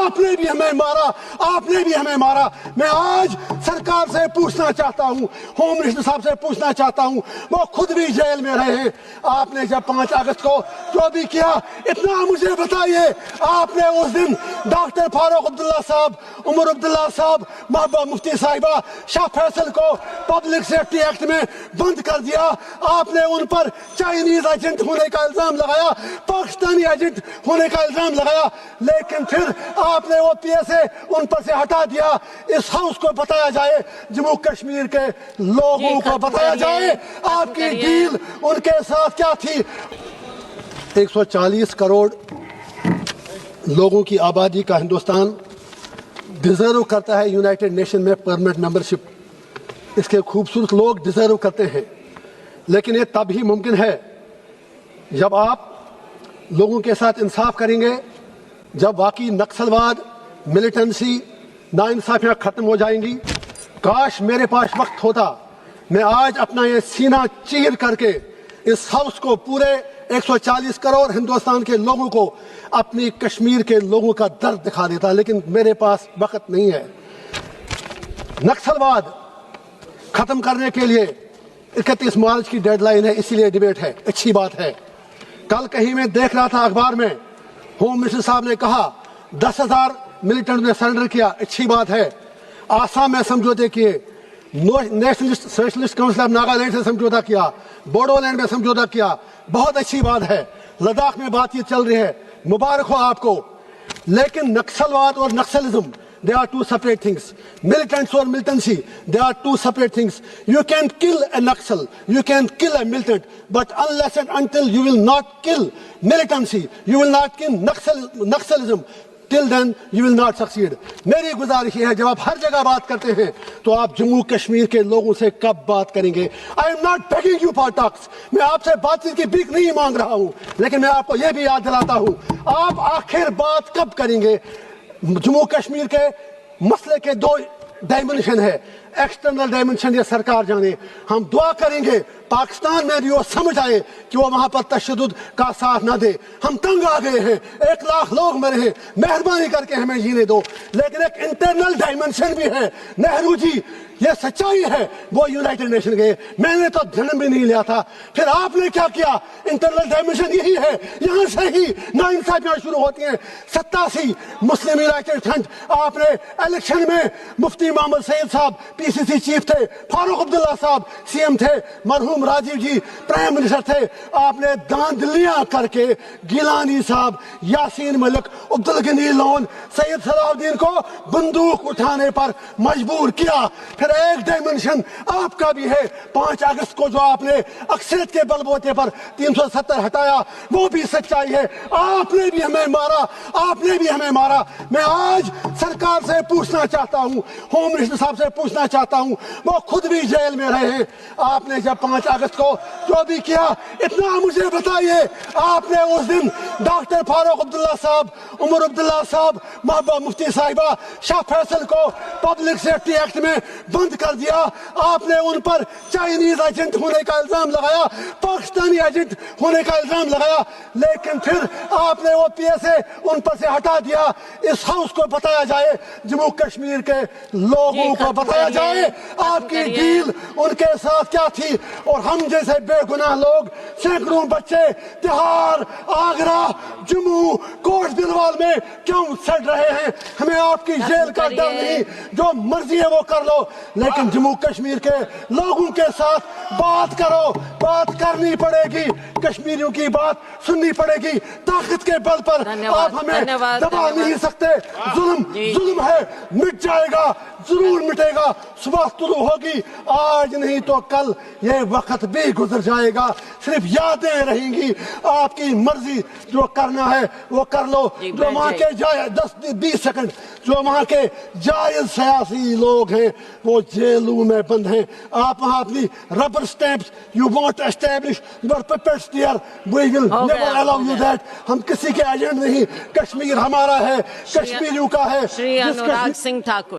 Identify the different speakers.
Speaker 1: آپ نے بھی ہمیں مارا, آپ نے بھی ہمیں مارا. میں آج سرکار سے پوچھنا چاہتا ہوں, ہوم منسٹر صاحب سے پوچھنا چاہتا ہوں, وہ خود بھی جیل میں رہے ہیں. آپ نے جب 5 اگست کو جو بھی کیا, اتنا مجھے بتائیے, آپ نے اس دن ڈاکٹر فاروق عبداللہ صاحب, عمر عبداللہ صاحب, محبوبہ مفتی صاحبہ, شاہ فیصل کو پبلک سیفٹی ایکٹ میں بند کر دیا. آپ نے ان پر چائنیز ایجنٹ ہونے کا الزام لگایا, پاکستانی ایجنٹ ہونے کا الزام لگایا, لیکن پھر آپ نے وہ پی ایس اے ان پر سے ہٹا دیا. اس ہاؤس کو بتایا جائے, جموں کشمیر کے لوگوں کو بتایا جائے آپ کی ڈیل ان کے ساتھ کیا تھی. 140 کروڑ لوگوں کی آبادی کا ہندوستان ڈیزرو کرتا ہے یونائٹڈ نیشن میں پرمنٹ ممبرشپ. اس کے خوبصورت لوگ ڈیزرو کرتے ہیں, لیکن یہ تب ہی ممکن ہے جب آپ لوگوں کے ساتھ انصاف کریں گے, جب واقعی نکسلواد, ملیٹنسی, ناانصافیاں ختم ہو جائیں گی. کاش میرے پاس وقت ہوتا, میں آج اپنا یہ سینہ چیر کر کے اس ہاؤس کو, پورے 140 کروڑ ہندوستان کے لوگوں کو اپنی کشمیر کے لوگوں کا درد دکھا دیتا, لیکن میرے پاس وقت نہیں ہے. نکسلواد ختم کرنے کے لیے 31 مارچ کی ڈیڈ لائن ہے, اسی لیے ڈیبیٹ ہے. اچھی بات ہے. کل کہیں میں دیکھ رہا تھا اخبار میں, ہوم منسٹر صاحب نے کہا 10,000 ملیٹنٹ نے سرنڈر کیا. اچھی بات ہے. آسام میں سمجھوتے کیے, nationalist socialist council of Nagaland سے سمجھوتا کیا, بوڈو لینڈ میں سمجھوتا کیا. بہت اچھی بات ہے. لداخ میں بات چیت چل رہی ہے, مبارک ہو آپ کو. لیکن نکسلواد اور نکسلزم, they are two separate things. Militants or militancy, they are two separate things. You can kill a Naxal, you can kill a militant, but unless and until you will not kill militancy, you will not kill Naxalism, till then you will not succeed. میری گزارش یہ ہے, جب آپ ہر جگہ بات کرتے ہیں تو آپ جموں کشمیر کے لوگوں سے کب بات کریں گے؟ I am not begging you for talks. میں آپ سے بات چیت کی بھیک نہیں مانگ رہا ہوں, لیکن میں آپ کو یہ بھی یاد دلاتا ہوں, آپ آخر بات کب کریں گے؟ جموں کشمیر کے مسئلے کے 2 ڈائمنشن ہے. ایکسٹرنل ڈائمنشن یہ سرکار جانے. ہم دعا کریں گے پاکستان میں بھی وہ سمجھ آئے کہ وہ وہاں پر تشدد کا ساتھ نہ دے. ہم تنگ آ گئے ہیں, 1 لاکھ لوگ مرے ہیں, مہربانی کر کے ہمیں جینے دو. لیکن ایک انٹرنل ڈائمنشن بھی ہے. نہرو جی, یہ سچائی ہے, وہ یونائٹڈ نیشن گئے, میں نے تو جنم بھی نہیں لیا تھا. پھر آپ نے کیا کیا؟ انٹرنل ڈائمنشن یہی ہے, یہاں سے ہی ناانصافیاں شروع ہوتی ہیں. 87 مسلم یونائٹڈ فرنٹ, آپ نے الیکشن میں مفتی محمد سعید صاحب پی سی سی چیف تھے, فاروق عبداللہ صاحب سی ایم تھے, مرحوم راجیو جی پرائم منسٹر تھے. آپ نے داندلیاں کر کے گیلانی صاحب, یاسین ملک, عبدالغنی لون, سید صلاح الدین کو بندوق اٹھانے پر مجبور کیا. پھر ایک ڈائمنشن آپ کا بھی ہے, 5 اگست کو جو آپ نے اکثریت کے بل بوتے پر 370 ہٹایا, وہ بھی سچائی ہے. آپ نے بھی ہمیں مارا, آپ نے بھی ہمیں مارا. میں آج سرکار سے پوچھنا چاہتا ہوں, ہوم منسٹر صاحب سے پوچھنا چاہتا ہوں, وہ خود بھی جیل میں رہے ہیں. آپ نے جب 5 اگست کو جو بھی کیا, اتنا مجھے بتائیے, آپ نے اس دن ڈاکٹر فاروق عبداللہ صاحب, عمر عبداللہ صاحب, محبوبہ مفتی صاحبہ, شاہ فیصل کو پبلک سیفٹی ایکٹ میں بند کر دیا. آپ نے ان پر چائنیز ایجنٹ ہونے کا الزام لگایا, پاکستانی ایجنٹ ہونے کا الزام لگایا, لیکن پھر آپ نے وہ پی ایس اے ان پر سے ہٹا دیا. اس ہاؤس کو بتایا جائے, جموں کشمیر کے لوگوں کو بتایا جائے آپ کی ڈیل ان کے ساتھ کیا تھی. اور ہم جیسے بے گناہ لوگ, سینکڑوں بچے تہاڑ, آگرہ, جموں, کوٹ بلوال میں کیوں سڑ رہے ہیں؟ ہمیں آپ کی جیل کا ڈر نہیں, جو مرضی ہے وہ کر لو, لیکن جموں کشمیر کے لوگوں کے ساتھ بات کرو. بات کرنی پڑے گی, کشمیریوں کی بات سننی پڑے گی. طاقت کے بل پر آپ ہمیں دبا نہیں سکتے. ظلم ہے, مٹ جائے گا, ضرور مٹے گا. صبح طلوع ہوگی, آج نہیں تو کل یہ وقت بھی گزر جائے گا. صرف یادیں رہیں گی. آپ کی مرضی, جو کرنا ہے وہ کر لو. جو وہاں کے 10-20 سیکنڈ جو وہاں کے جائز سیاسی لوگ ہیں وہ جیلوں میں بند ہیں. آپ وہاں اپنی rubber stamps, you want establish your puppets there, we will never allow you that. ہم کسی کے ایجنٹ نہیں, کشمیر ہمارا ہے, کشمیریوں کا ہے.
Speaker 2: شری انوراگ سنگھ ٹھاکر.